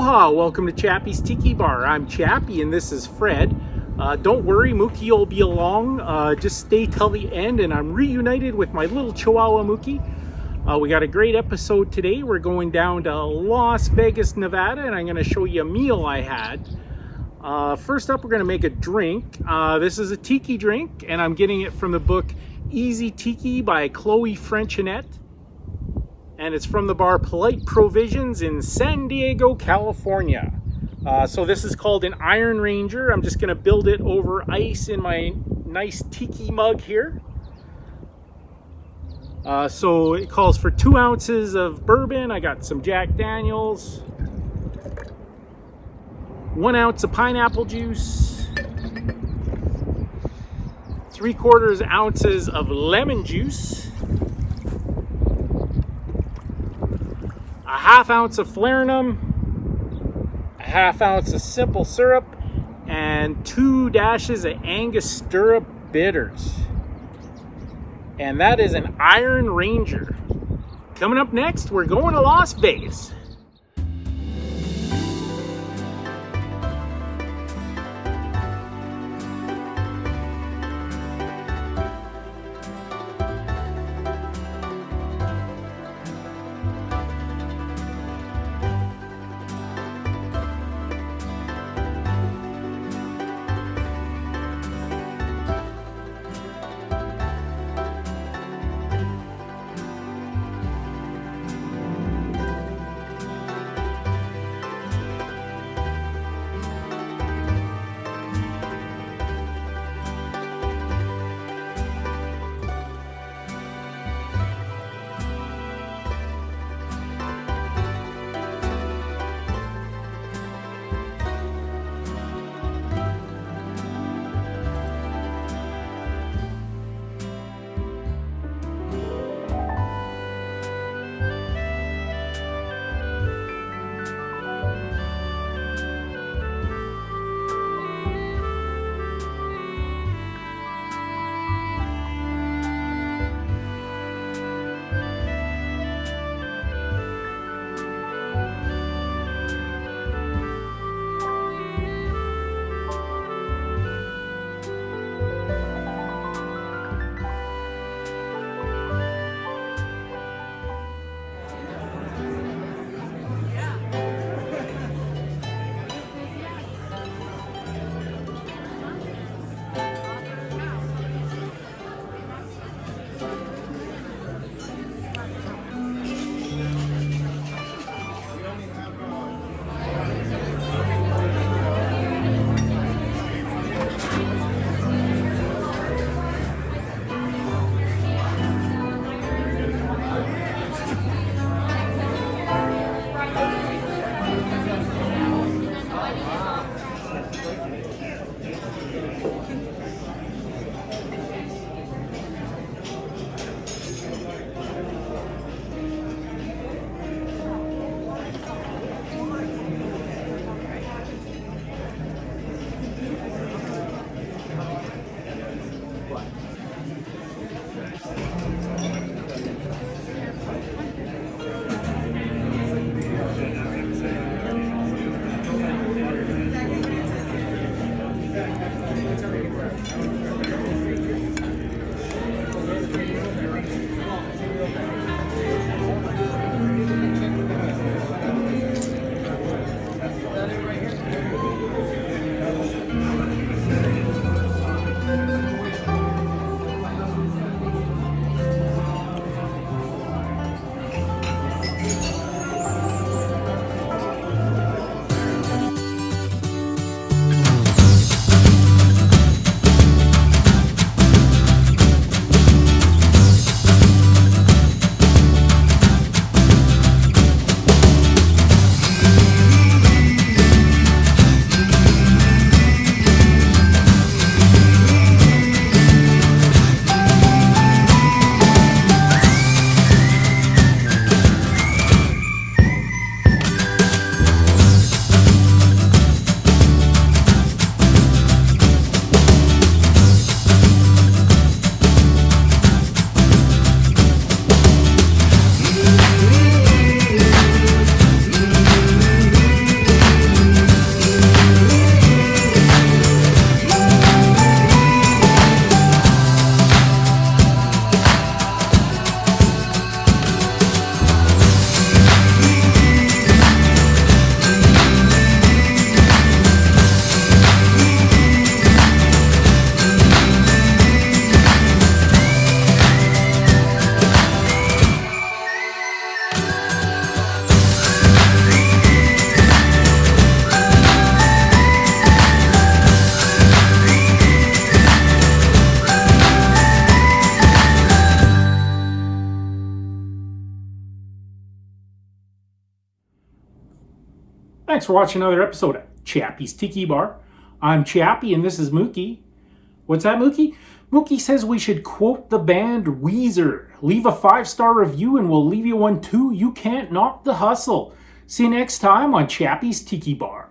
Aloha, welcome to Chappie's Tiki Bar. I'm Chappie and this is Fred. Don't worry, Mookie will be along. Just stay till the end and I'm reunited with my little Chihuahua Mookie. We got a great episode today. We're going down to Las Vegas, Nevada, and I'm going to show you a meal I had. First up, we're going to make a drink. This is a tiki drink and I'm getting it from the book Easy Tiki by Chloe Frenchonette. And it's from the bar Polite Provisions in San Diego, California. So this is called an Iron Ranger. I'm just going to build it over ice in my nice tiki mug here. So it calls for 2 ounces of bourbon. I got some Jack Daniels, 1 ounce of pineapple juice, 3/4 ounces of lemon juice, a 1/2 ounce of Flarinum, a 1/2 ounce of simple syrup, and 2 dashes of Angostura bitters. And that is an Iron Ranger. Coming up next, we're going to Las Vegas. Thanks for watching another episode of Chappie's Tiki Bar. I'm Chappie and this is Mookie. What's that, Mookie? Mookie says we should quote the band Weezer. Leave a 5-star review and we'll leave you one too. You can't knock the hustle. See you next time on Chappie's Tiki Bar.